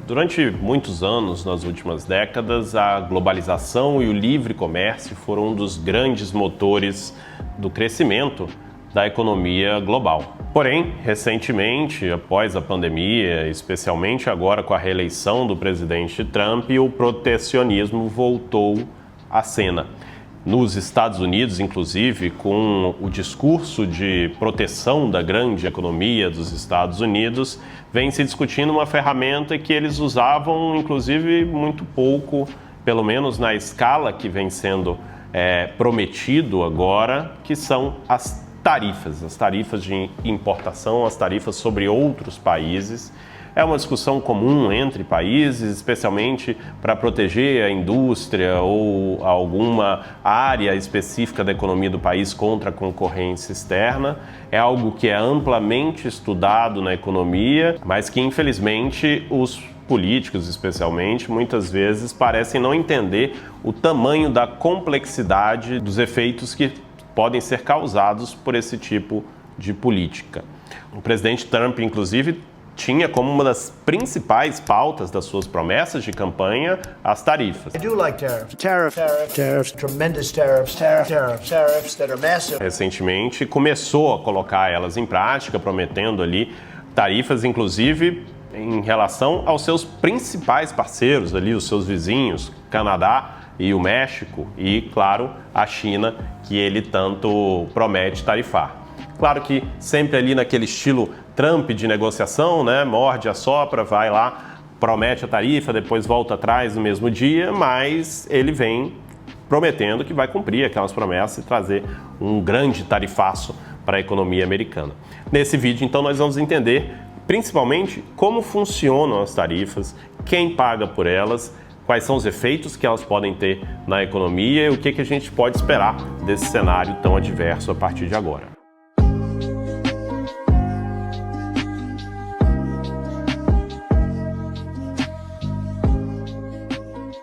Durante muitos anos, nas últimas décadas, a globalização e o livre comércio foram um dos grandes motores do crescimento da economia global. Porém, recentemente, após a pandemia, especialmente agora com a reeleição do presidente Trump, o protecionismo voltou à cena. Nos Estados Unidos, inclusive, com o discurso de proteção da grande economia dos Estados Unidos, vem se discutindo uma ferramenta que eles usavam, inclusive, muito pouco, pelo menos na escala que vem sendo prometido agora, que são as tarifas de importação, as tarifas sobre outros países. É uma discussão comum entre países, especialmente para proteger a indústria ou alguma área específica da economia do país contra a concorrência externa. É algo que é amplamente estudado na economia, mas que, infelizmente, os políticos, especialmente, muitas vezes parecem não entender o tamanho da complexidade dos efeitos que podem ser causados por esse tipo de política. O presidente Trump, inclusive, tinha como uma das principais pautas das suas promessas de campanha as tarifas. I do like tariffs, tremendous tariffs that are massive. Recentemente começou a colocar elas em prática, prometendo ali tarifas, inclusive em relação aos seus principais parceiros ali, os seus vizinhos, Canadá e o México e, claro, a China, que ele tanto promete tarifar. Claro que sempre ali naquele estilo Trump de negociação, né? Morde, assopra, vai lá, promete a tarifa, depois volta atrás no mesmo dia, mas ele vem prometendo que vai cumprir aquelas promessas e trazer um grande tarifaço para a economia americana. Nesse vídeo, então, nós vamos entender principalmente como funcionam as tarifas, quem paga por elas, quais são os efeitos que elas podem ter na economia e o que a gente pode esperar desse cenário tão adverso a partir de agora.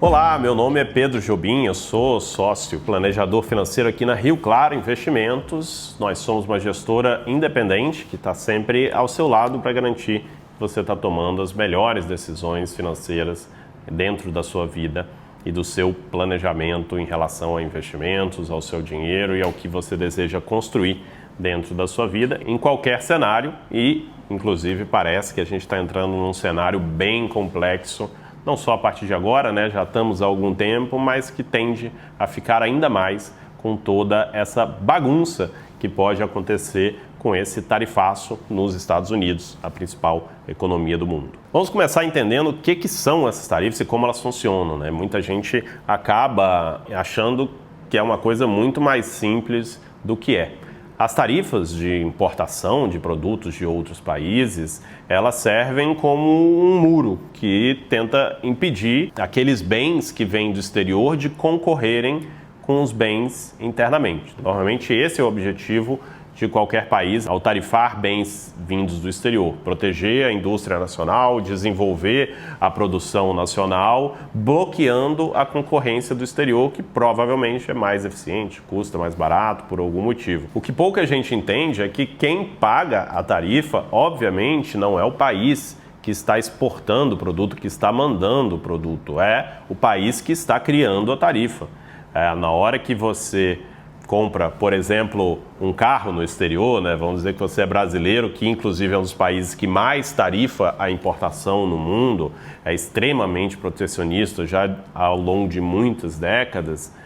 Olá, meu nome é Pedro Jobim, eu sou sócio planejador financeiro aqui na Rio Claro Investimentos. Nós somos uma gestora independente que está sempre ao seu lado para garantir que você está tomando as melhores decisões financeiras dentro da sua vida e do seu planejamento em relação a investimentos, ao seu dinheiro e ao que você deseja construir dentro da sua vida, em qualquer cenário e, inclusive, parece que a gente está entrando num cenário bem complexo, não só a partir de agora, né, já estamos há algum tempo, mas que tende a ficar ainda mais com toda essa bagunça que pode acontecer com esse tarifaço nos Estados Unidos, a principal economia do mundo. Vamos começar entendendo o que são essas tarifas e como elas funcionam, né? Muita gente acaba achando que é uma coisa muito mais simples do que é. As tarifas de importação de produtos de outros países, elas servem como um muro que tenta impedir aqueles bens que vêm do exterior de concorrerem com os bens internamente. Normalmente esse é o objetivo de qualquer país ao tarifar bens vindos do exterior, proteger a indústria nacional, desenvolver a produção nacional, bloqueando a concorrência do exterior, que provavelmente é mais eficiente, custa mais barato por algum motivo. O que pouca gente entende é que quem paga a tarifa, obviamente, não é o país que está exportando o produto, que está mandando o produto, é o país que está criando a tarifa. Na hora que você compra, por exemplo, um carro no exterior, né? Vamos dizer que você é brasileiro, que inclusive é um dos países que mais tarifa a importação no mundo, é extremamente protecionista já ao longo de muitas décadas.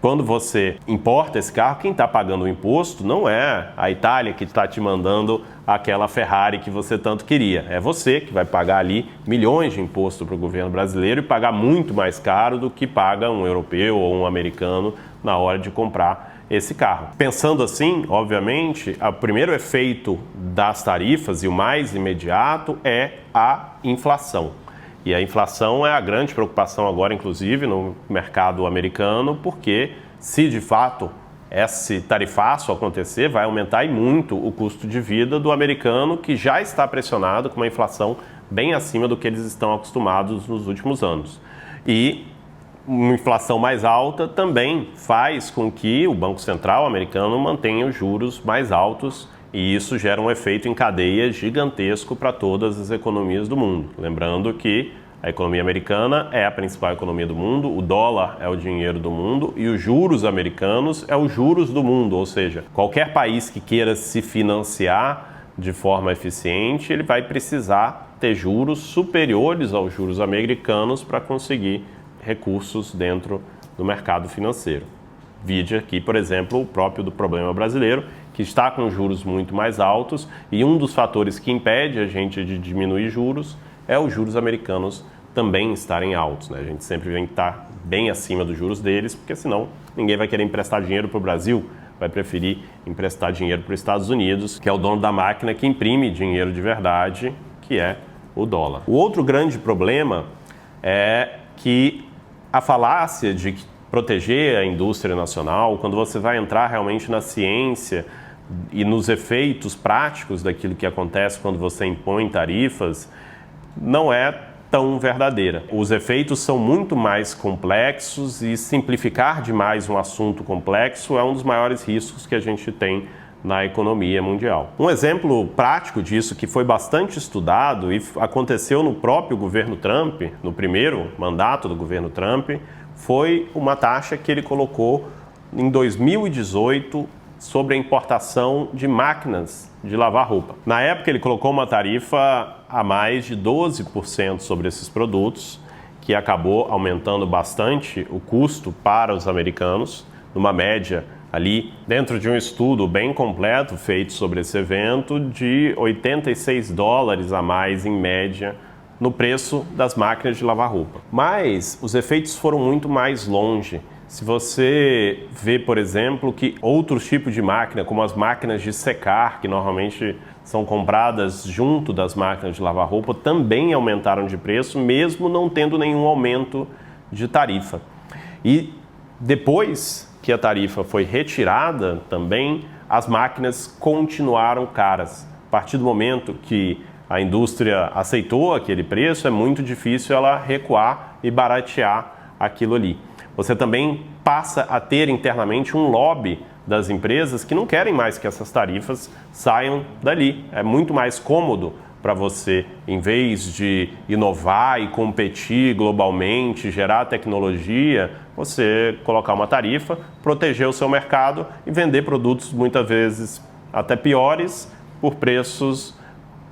Quando você importa esse carro, quem está pagando o imposto não é a Itália que está te mandando aquela Ferrari que você tanto queria. É você que vai pagar ali milhões de imposto para o governo brasileiro e pagar muito mais caro do que paga um europeu ou um americano na hora de comprar esse carro. Pensando assim, obviamente, o primeiro efeito das tarifas e o mais imediato é a inflação. E a inflação é a grande preocupação agora, inclusive, no mercado americano, porque se de fato esse tarifaço acontecer, vai aumentar e muito o custo de vida do americano, que já está pressionado com uma inflação bem acima do que eles estão acostumados nos últimos anos. E uma inflação mais alta também faz com que o Banco Central americano mantenha os juros mais altos E isso gera um efeito em cadeia gigantesco para todas as economias do mundo. Lembrando que a economia americana é a principal economia do mundo, o dólar é o dinheiro do mundo e os juros americanos é os juros do mundo. Ou seja, qualquer país que queira se financiar de forma eficiente, ele vai precisar ter juros superiores aos juros americanos para conseguir recursos dentro do mercado financeiro. Vide aqui, por exemplo, o próprio do problema brasileiro, que está com juros muito mais altos e um dos fatores que impede a gente de diminuir juros é os juros americanos também estarem altos, né? A gente sempre vem estar bem acima dos juros deles, porque senão ninguém vai querer emprestar dinheiro para o Brasil, vai preferir emprestar dinheiro para os Estados Unidos, que é o dono da máquina que imprime dinheiro de verdade, que é o dólar. O outro grande problema é que a falácia de proteger a indústria nacional, quando você vai entrar realmente na ciência e nos efeitos práticos daquilo que acontece quando você impõe tarifas, não é tão verdadeira. Os efeitos são muito mais complexos e simplificar demais um assunto complexo é um dos maiores riscos que a gente tem na economia mundial. Um exemplo prático disso que foi bastante estudado e aconteceu no próprio governo Trump, no primeiro mandato do governo Trump, foi uma taxa que ele colocou em 2018 sobre a importação de máquinas de lavar roupa. Na época ele colocou uma tarifa a mais de 12% sobre esses produtos, que acabou aumentando bastante o custo para os americanos, numa média ali, dentro de um estudo bem completo feito sobre esse evento, de $86 a mais em média no preço das máquinas de lavar roupa. Mas os efeitos foram muito mais longe. Se você vê, por exemplo, que outros tipos de máquina, como as máquinas de secar, que normalmente são compradas junto das máquinas de lavar roupa, também aumentaram de preço, mesmo não tendo nenhum aumento de tarifa. E depois que a tarifa foi retirada também, as máquinas continuaram caras. A partir do momento que a indústria aceitou aquele preço, é muito difícil ela recuar e baratear aquilo ali. Você também passa a ter internamente um lobby das empresas que não querem mais que essas tarifas saiam dali. É muito mais cômodo para você, em vez de inovar e competir globalmente, gerar tecnologia, você colocar uma tarifa, proteger o seu mercado e vender produtos muitas vezes até piores por preços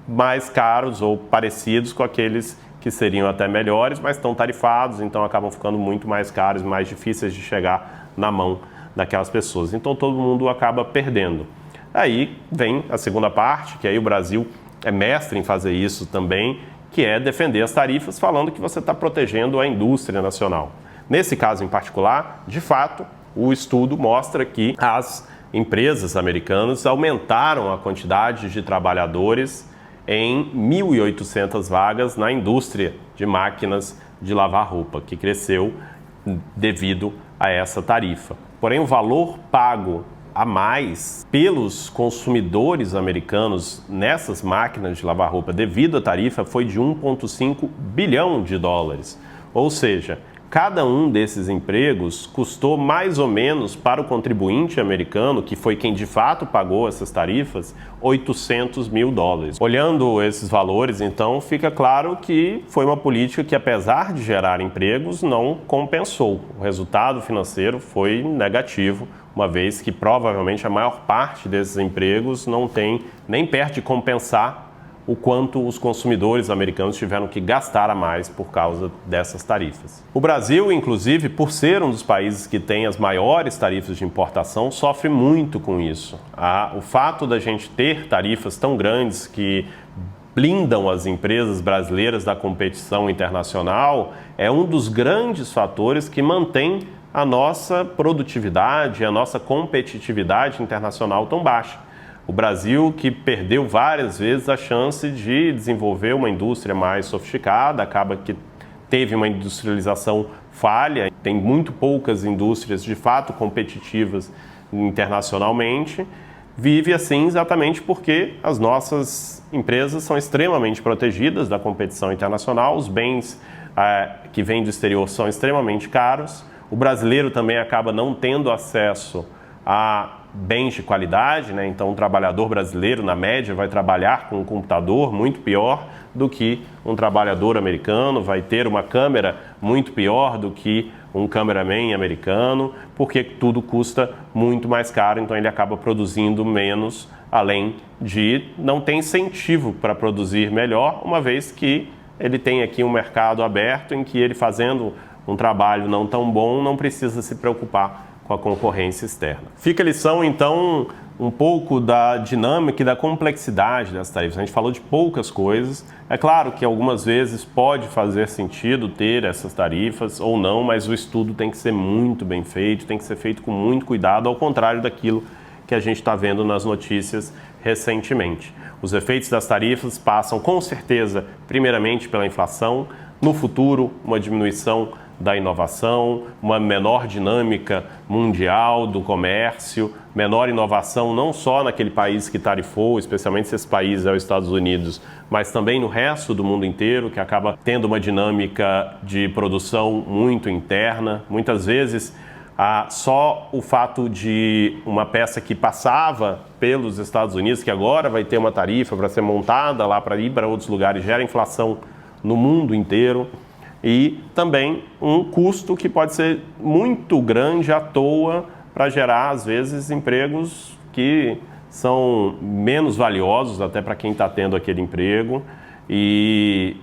mais caros ou parecidos com aqueles que seriam até melhores, mas estão tarifados, então acabam ficando muito mais caros, mais difíceis de chegar na mão daquelas pessoas. Então todo mundo acaba perdendo. Aí vem a segunda parte, que aí o Brasil é mestre em fazer isso também, que é defender as tarifas, falando que você está protegendo a indústria nacional. Nesse caso em particular, de fato, o estudo mostra que as empresas americanas aumentaram a quantidade de trabalhadores em 1.800 vagas na indústria de máquinas de lavar roupa, que cresceu devido a essa tarifa. Porém, o valor pago a mais pelos consumidores americanos nessas máquinas de lavar roupa devido à tarifa foi de 1,5 bilhão de dólares. Ou seja, cada um desses empregos custou mais ou menos para o contribuinte americano, que foi quem de fato pagou essas tarifas, $800 mil. Olhando esses valores, então, fica claro que foi uma política que, apesar de gerar empregos, não compensou. O resultado financeiro foi negativo, uma vez que provavelmente a maior parte desses empregos não tem nem perto de compensar o quanto os consumidores americanos tiveram que gastar a mais por causa dessas tarifas. O Brasil, inclusive, por ser um dos países que tem as maiores tarifas de importação, sofre muito com isso. O fato da gente ter tarifas tão grandes que blindam as empresas brasileiras da competição internacional é um dos grandes fatores que mantém a nossa produtividade, a nossa competitividade internacional tão baixa. O Brasil, que perdeu várias vezes a chance de desenvolver uma indústria mais sofisticada, acaba que teve uma industrialização falha, tem muito poucas indústrias de fato competitivas internacionalmente, vive assim exatamente porque as nossas empresas são extremamente protegidas da competição internacional, os bens que vêm do exterior são extremamente caros, o brasileiro também acaba não tendo acesso a bens de qualidade, né? Então, um trabalhador brasileiro, na média, vai trabalhar com um computador muito pior do que um trabalhador americano, vai ter uma câmera muito pior do que um cameraman americano, porque tudo custa muito mais caro, então ele acaba produzindo menos, além de não ter incentivo para produzir melhor, uma vez que ele tem aqui um mercado aberto em que ele, fazendo um trabalho não tão bom, não precisa se preocupar com a concorrência externa. Fica a lição, então, um pouco da dinâmica e da complexidade das tarifas. A gente falou de poucas coisas. É claro que algumas vezes pode fazer sentido ter essas tarifas ou não, mas o estudo tem que ser muito bem feito, tem que ser feito com muito cuidado, ao contrário daquilo que a gente está vendo nas notícias recentemente. Os efeitos das tarifas passam, com certeza, primeiramente pela inflação, no futuro, uma diminuição da inovação, uma menor dinâmica mundial do comércio, menor inovação não só naquele país que tarifou, especialmente se esse país é os Estados Unidos, mas também no resto do mundo inteiro, que acaba tendo uma dinâmica de produção muito interna. Muitas vezes, só o fato de uma peça que passava pelos Estados Unidos, que agora vai ter uma tarifa para ser montada lá para ir para outros lugares, gera inflação no mundo inteiro. E também um custo que pode ser muito grande à toa para gerar, às vezes, empregos que são menos valiosos até para quem está tendo aquele emprego, e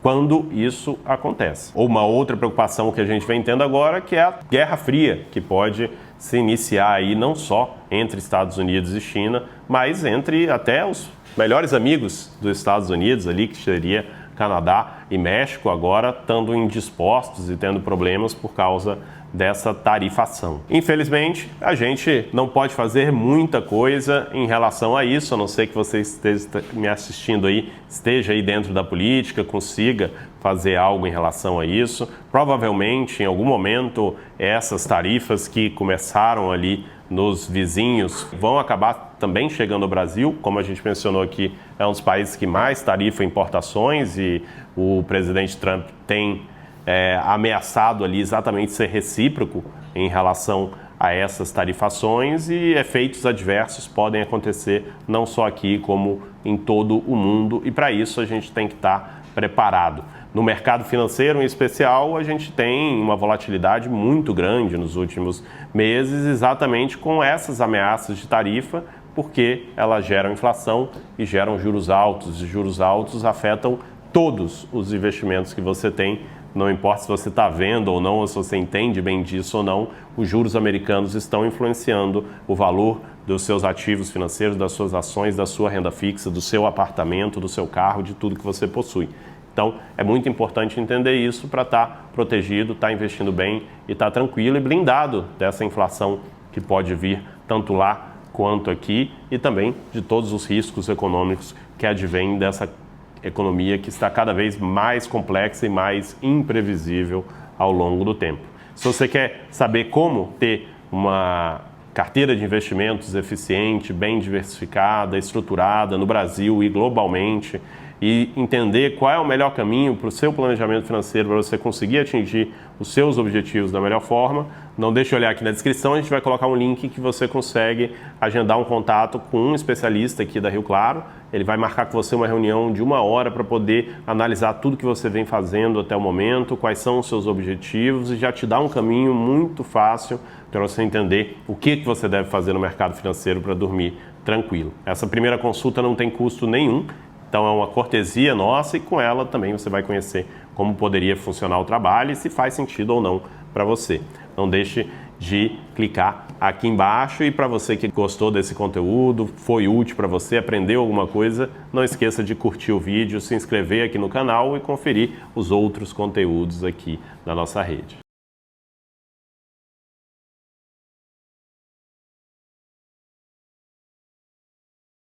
quando isso acontece. Ou uma outra preocupação que a gente vem tendo agora, que é a Guerra Fria, que pode se iniciar aí não só entre Estados Unidos e China, mas entre até os melhores amigos dos Estados Unidos ali, que seria Canadá e México, agora estando indispostos e tendo problemas por causa dessa tarifação. Infelizmente, a gente não pode fazer muita coisa em relação a isso, a não ser que você esteja me assistindo aí, esteja aí dentro da política, consiga fazer algo em relação a isso. Provavelmente, em algum momento, essas tarifas que começaram ali nos vizinhos vão acabar também chegando ao Brasil. Como a gente mencionou aqui, é um dos países que mais tarifa importações, e o presidente Trump tem ameaçado ali exatamente ser recíproco em relação a essas tarifações, e efeitos adversos podem acontecer não só aqui como em todo o mundo, e para isso a gente tem que estar preparado. No mercado financeiro, em especial, a gente tem uma volatilidade muito grande nos últimos meses, exatamente com essas ameaças de tarifa, porque elas geram inflação e geram juros altos, e juros altos afetam todos os investimentos que você tem. Não importa se você está vendo ou não, ou se você entende bem disso ou não, os juros americanos estão influenciando o valor dos seus ativos financeiros, das suas ações, da sua renda fixa, do seu apartamento, do seu carro, de tudo que você possui. Então, é muito importante entender isso para estar protegido, estar investindo bem e estar tranquilo e blindado dessa inflação que pode vir tanto lá quanto aqui, e também de todos os riscos econômicos que advêm dessa economia que está cada vez mais complexa e mais imprevisível ao longo do tempo. Se você quer saber como ter uma carteira de investimentos eficiente, bem diversificada, estruturada no Brasil e globalmente, e entender qual é o melhor caminho para o seu planejamento financeiro, para você conseguir atingir os seus objetivos da melhor forma, não deixe de olhar aqui na descrição, a gente vai colocar um link que você consegue agendar um contato com um especialista aqui da Rio Claro. Ele vai marcar com você uma reunião de 1 hora para poder analisar tudo que você vem fazendo até o momento, quais são os seus objetivos, e já te dar um caminho muito fácil para você entender o que você deve fazer no mercado financeiro para dormir tranquilo. Essa primeira consulta não tem custo nenhum, então é uma cortesia nossa, e com ela também você vai conhecer como poderia funcionar o trabalho e se faz sentido ou não para você. Não deixe de clicar aqui embaixo, e para você que gostou desse conteúdo, foi útil para você, aprendeu alguma coisa, não esqueça de curtir o vídeo, se inscrever aqui no canal e conferir os outros conteúdos aqui da nossa rede.